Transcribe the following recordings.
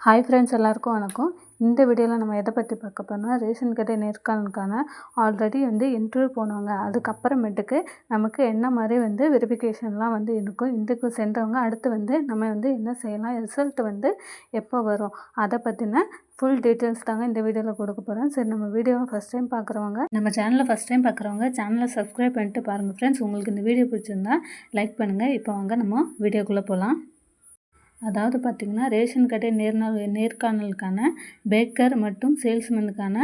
Hi friends, எல்லாருக்கும் வணக்கம். இந்த வீடியோவில் நம்ம எதை பற்றி பார்க்க போகிறோம்னா, ரேஷன் கடை நேர்காணலுக்கான ஆல்ரெடி இன்டர்வியூ போனவங்க, அதுக்கப்புறமேட்டுக்கு நமக்கு என்ன மாதிரி வெரிஃபிகேஷன்லாம் இருக்கும், இதுக்கு சென்றவங்க அடுத்து நம்ம என்ன செய்யலாம், ரிசல்ட் எப்போ வரும், அதை பற்றின ஃபுல் டீட்டெயில்ஸ் தாங்க இந்த வீடியோவில் கொடுக்க போகிறேன். சரி, நம்ம வீடியோவை ஃபஸ்ட் டைம் பார்க்குறவங்க, நம்ம சேனலை ஃபஸ்ட் டைம் பார்க்குறவங்க சேனலை சப்ஸ்கிரைப் பண்ணிட்டு பாருங்கள் ஃப்ரெண்ட்ஸ். உங்களுக்கு இந்த வீடியோ பிடிச்சிருந்தா லைக் பண்ணுங்கள். இப்போ வாங்க நம்ம வீடியோக்குள்ளே போகலாம். அதாவது பார்த்திங்கன்னா, ரேஷன் கடை நேர்காணலுக்கான பேக்கர் மற்றும் சேல்ஸ்மேனுக்கான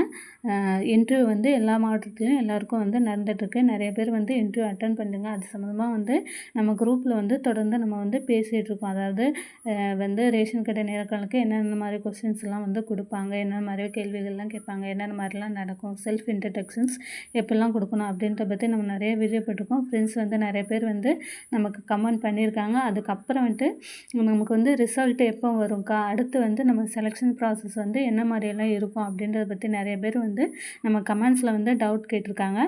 இன்டர்வியூ எல்லா மாவட்டத்துலேயும் எல்லாருக்கும் நடந்துகிட்ருக்கு. நிறைய பேர் இன்டர்வியூ அட்டன் பண்ணுங்க. அது சம்மந்தமாக நம்ம குரூப்பில் தொடர்ந்து நம்ம பேசிகிட்ருக்கோம். அதாவது ரேஷன் கடை நேர்காணலுக்கு என்னென்ன மாதிரி கொஸ்டின்ஸ்லாம் கொடுப்பாங்க, என்னென்ன மாதிரி கேள்விகள்லாம் கேட்பாங்க, என்னென்ன மாதிரிலாம் நடக்கும், செல்ஃப் இன்ட்ரடக்ஷன்ஸ் எப்படிலாம் கொடுக்கணும் அப்படின்றத பற்றி நம்ம நிறைய வீடியோ போட்டிருக்கோம். ஃப்ரெண்ட்ஸ் நிறைய பேர் நமக்கு கமெண்ட் பண்ணியிருக்காங்க. அதுக்கப்புறம் நமக்கு ரிசல்ட் எப்போ வரும்க்கா, அடுத்து நம்ம செலெக்ஷன் ப்ராசஸ் என்ன மாதிரியெல்லாம் இருக்கும் அப்படின்றத பற்றி நிறைய பேர் நம்ம கமெண்ட்ஸில் டவுட் கேட்டிருக்காங்க.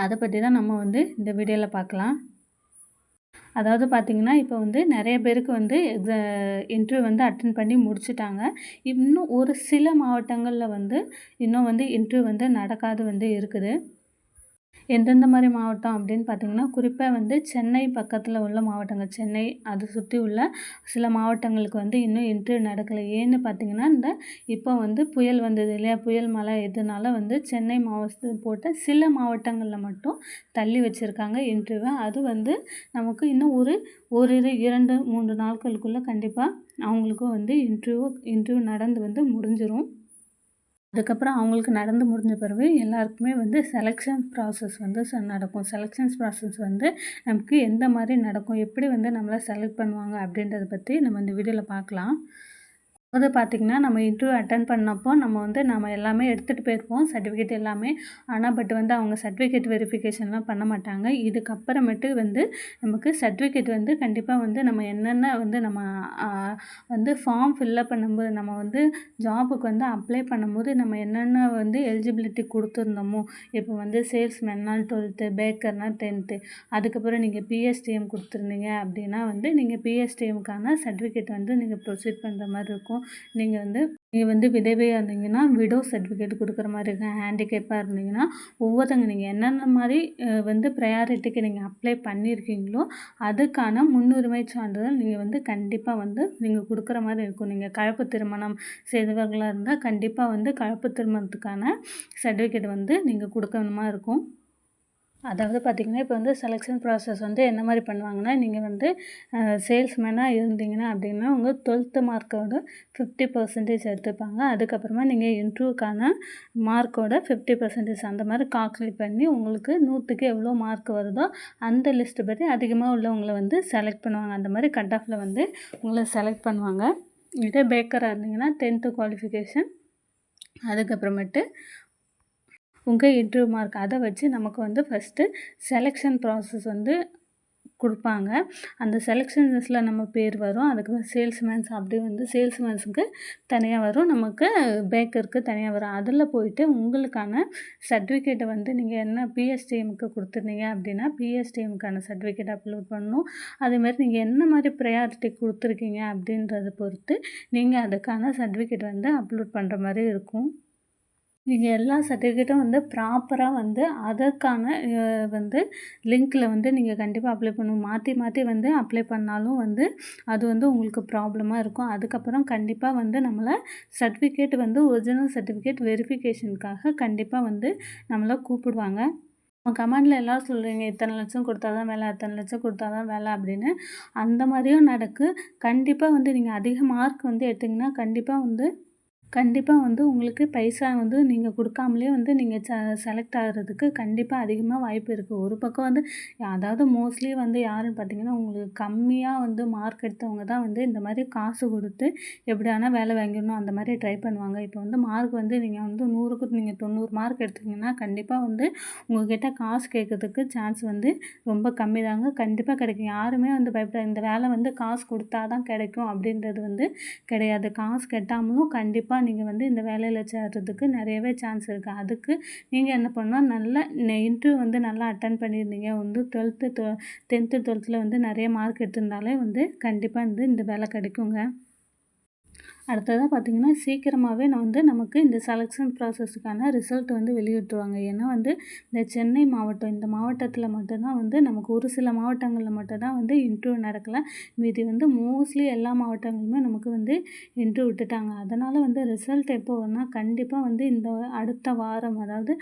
அதை பற்றி தான் நம்ம இந்த வீடியோவில் பார்க்கலாம். அதாவது பார்த்திங்கன்னா, இப்போ நிறைய பேருக்கு இன்டர்வியூ அட்டன் பண்ணி முடிச்சுட்டாங்க. இன்னும் ஒரு சில மாவட்டங்களில் இன்னும் இன்டர்வியூ நடக்காது இருக்குது. எந்தெந்த மாதிரி மாவட்டம் அப்படின்னு பார்த்திங்கன்னா, குறிப்பாக சென்னை பக்கத்தில் உள்ள மாவட்டங்கள், சென்னை அதை சுற்றி உள்ள சில மாவட்டங்களுக்கு இன்னும் இன்டர்வியூ நடக்கலை. ஏன்னு பார்த்திங்கன்னா, இப்போ புயல் வந்தது இல்லையா, புயல் மழை இதனால் சென்னை மாவட்டத்தை போட்ட சில மாவட்டங்களில் மட்டும் தள்ளி வச்சுருக்காங்க இன்டர்வியூ. அது நமக்கு இன்னும் ஒரு 2-3 நாட்களுக்குள்ளே கண்டிப்பாக அவங்களுக்கும் இன்டர்வியூ நடந்து முடிஞ்சிடும். அதுக்கப்புறம் அவங்களுக்கு நடந்து முடிஞ்ச பிறகு எல்லாருக்குமே செலெக்ஷன் ப்ராசஸ் நடக்கும். செலெக்ஷன்ஸ் ப்ராசஸ் நமக்கு எந்த மாதிரி நடக்கும், எப்படி நம்மளை செலக்ட் பண்ணுவாங்க அப்படின்றத பற்றி நம்ம இந்த வீடியோவில் பார்க்கலாம். அதாவது பார்த்திங்கன்னா, நம்ம இன்டர்வியூ அட்டன் பண்ணப்போ நம்ம எல்லாமே எடுத்துகிட்டு போயிருப்போம், சர்டிஃபிகேட் எல்லாமே. ஆனால் அவங்க சர்டிஃபிகேட் வெரிஃபிகேஷன்லாம் பண்ண மாட்டாங்க. இதுக்கப்புறமேட்டு நமக்கு சர்டிஃபிகேட் கண்டிப்பாக நம்ம என்னென்ன நம்ம ஃபார்ம் ஃபில்லப் பண்ணும்போது, நம்ம ஜாபுக்கு அப்ளை பண்ணும்போது நம்ம என்னென்ன எலிஜிபிலிட்டி கொடுத்துருந்தோமோ, இப்போ சேல்ஸ்மேன்னால் 12th, பேக்கர்னால் 10th, அதுக்கப்புறம் நீங்கள் பிஎஸ்டிஎம் கொடுத்துருந்தீங்க அப்படின்னா நீங்கள் பிஎஸ்டிஎம்க்கான சர்டிஃபிகேட் நீங்கள் ப்ரொசீட் பண்ணுற மாதிரி இருக்கும். நீங்கள் விதவையாக இருந்தீங்கன்னா விடோ சர்டிஃபிகேட் கொடுக்குற மாதிரி இருக்கும். ஹேண்டிகேப்பாக இருந்தீங்கன்னா ஒவ்வொருத்தங்க நீங்கள் என்னென்ன மாதிரி ப்ரையாரிட்டிக்கு நீங்கள் அப்ளை பண்ணியிருக்கீங்களோ அதுக்கான முன்னுரிமை சான்றிதழ் நீங்கள் கண்டிப்பாக நீங்கள் கொடுக்குற மாதிரி இருக்கும். நீங்கள் கலப்பு திருமணம் செய்தவர்களாக இருந்தால் கண்டிப்பாக கலப்பு திருமணத்துக்கான சர்டிஃபிகேட் நீங்கள் கொடுக்கணுமா இருக்கும். அதாவது பார்த்திங்கன்னா, இப்போ செலெக்ஷன் ப்ராசஸ் என்ன மாதிரி பண்ணுவாங்கன்னா, நீங்கள் சேல்ஸ்மேனாக இருந்தீங்கன்னா அப்படின்னா உங்கள் 12th மார்க்கோட 50% எடுத்துப்பாங்க. அதுக்கப்புறமா நீங்கள் இன்டர்வியூக்கான மார்க்கோட 50% அந்த மாதிரி கால்குலேட் பண்ணி உங்களுக்கு 100க்கு எவ்வளோ மார்க் வருதோ அந்த லிஸ்ட்டு பற்றி அதிகமாக உள்ளவங்களை செலக்ட் பண்ணுவாங்க. அந்த மாதிரி கட் ஆஃபில் உங்களை செலக்ட் பண்ணுவாங்க. இதே பேக்கராக இருந்தீங்கன்னா 10th குவாலிஃபிகேஷன், அதுக்கப்புறமேட்டு உங்கள் இன்டர்வியூ மார்க், அதை வச்சு நமக்கு ஃபஸ்ட்டு செலெக்ஷன் ப்ராசஸ் கொடுப்பாங்க. அந்த செலெக்ஷன் லிஸ்ட்டில் நம்ம பேர் வரும். அதுக்கப்புறம் சேல்ஸ்மேன்ஸ் அப்படி சேல்ஸ்மேன்ஸுக்கு தனியாக வரும், நமக்கு பேக்கருக்கு தனியாக வரும். அதில் போயிட்டு உங்களுக்கான சர்டிஃபிகேட்டை நீங்கள் என்ன பிஎஸ்டிஎம்க்கு கொடுத்துருந்தீங்க அப்படின்னா பிஎஸ்டிஎம்க்கான சர்டிஃபிகேட் அப்லோட் பண்ணணும். அதேமாதிரி நீங்கள் என்ன மாதிரி ப்ரையாரிட்டி கொடுத்துருக்கீங்க அப்படின்றத பொறுத்து நீங்கள் அதுக்கான சர்டிஃபிகேட் அப்லோட் பண்ணுற மாதிரி இருக்கும். நீங்கள் எல்லா சர்டிஃபிகேட்டும் ப்ராப்பராக அதற்கான லிங்க்கில் நீங்கள் கண்டிப்பாக அப்ளை பண்ணணும். மாற்றி மாற்றி அப்ளை பண்ணாலும் அது உங்களுக்கு ப்ராப்ளமாக இருக்கும். அதுக்கப்புறம் கண்டிப்பாக நம்மளை சர்டிஃபிகேட் ஒரிஜினல் சர்டிஃபிகேட் வெரிஃபிகேஷனுக்காக கண்டிப்பாக நம்மளை கூப்பிடுவாங்க. கமெண்டில் எல்லோரும் சொல்கிறீங்க, இத்தனை லட்சம் கொடுத்தா தான் வேலை, அத்தனை லட்சம் கொடுத்தா தான் வேலை அப்படின்னு. அந்த மாதிரியும் நடக்கு. கண்டிப்பாக நீங்கள் அதிக மார்க் எடுத்திங்கன்னா கண்டிப்பாக உங்களுக்கு பைசா நீங்கள் கொடுக்காமலே நீங்கள் செலக்ட் ஆகிறதுக்கு கண்டிப்பாக அதிகமாக வாய்ப்பு இருக்குது. ஒரு பக்கம் அதாவது மோஸ்ட்லி யாருன்னு பார்த்தீங்கன்னா, உங்களுக்கு கம்மியாக மார்க் எடுத்தவங்க தான் இந்த மாதிரி காசு கொடுத்து எப்படியானா வேலை வாங்கிடணும் அந்த மாதிரி ட்ரை பண்ணுவாங்க. இப்போ மார்க் நீங்கள் 100க்கு நீங்கள் 90 மார்க் எடுத்தீங்கன்னா கண்டிப்பாக உங்கள்கிட்ட காசு கேட்கறதுக்கு சான்ஸ் ரொம்ப கம்மி தாங்க. கண்டிப்பாக கிடைக்கும். யாருமே பயப்படாது, இந்த வேலை காசு கொடுத்தா தான் கிடைக்கும் அப்படின்றது கிடையாது. காசு கட்டாமலும் கண்டிப்பாக நீங்கள் இந்த வேலையில் சேர்றதுக்கு நிறையவே சான்ஸ் இருக்குது. அதுக்கு நீங்கள் என்ன பண்ணால் நல்லா இன்டர்வியூ நல்லா அட்டன் பண்ணியிருந்தீங்க, 10th 12th நிறைய மார்க் எடுத்திருந்தாலே கண்டிப்பாக இந்த வேலை கிடைக்குங்க. அடுத்ததாக பார்த்திங்கன்னா சீக்கிரமாகவே நமக்கு இந்த செலெக்ஷன் ப்ராசஸ்க்கான ரிசல்ட் வெளியிட்டுருவாங்க. ஏன்னா இந்த சென்னை மாவட்டம், இந்த மாவட்டத்தில் மட்டும்தான் நமக்கு ஒரு சில மாவட்டங்களில் மட்டும்தான் இன்டர்வியூ நடக்கல. மீதி மோஸ்ட்லி எல்லா மாவட்டங்களுமே நமக்கு இன்டர்வியூ விட்டுட்டாங்க. அதனால் ரிசல்ட் எப்போ வரும்னா கண்டிப்பாக இந்த அடுத்த வாரம், அதாவது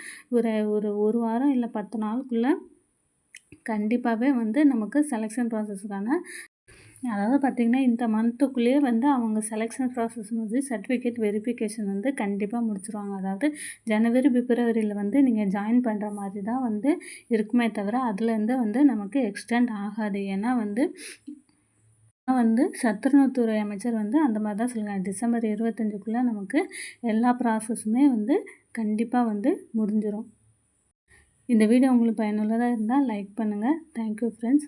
ஒரு வாரம் இல்லை 10 நாளுக்குள்ளே கண்டிப்பாகவே நமக்கு செலெக்ஷன் ப்ராசஸ்க்கான, அதாவது பார்த்திங்கன்னா இந்த மந்த்துக்குள்ளேயே அவங்க செலெக்ஷன் ப்ராசஸ் சர்டிஃபிகேட் வெரிஃபிகேஷன் கண்டிப்பாக முடிச்சிருவாங்க. அதாவது ஜனவரி, பிப்ரவரியில் நீங்கள் ஜாயின் பண்ணுற மாதிரி தான் இருக்குமே தவிர அதுலேருந்து நமக்கு எக்ஸ்டெண்ட் ஆகாது. ஏன்னா சத்துணவுத்துறை அமைச்சர் அந்த மாதிரி தான் சொல்லுங்கள். டிசம்பர் 25க்குள்ளே நமக்கு எல்லா ப்ராசஸுமே கண்டிப்பாக முடிஞ்சிடும். இந்த வீடியோ உங்களுக்கு பயனுள்ளதாக இருந்தால் லைக் பண்ணுங்கள். Thank you friends.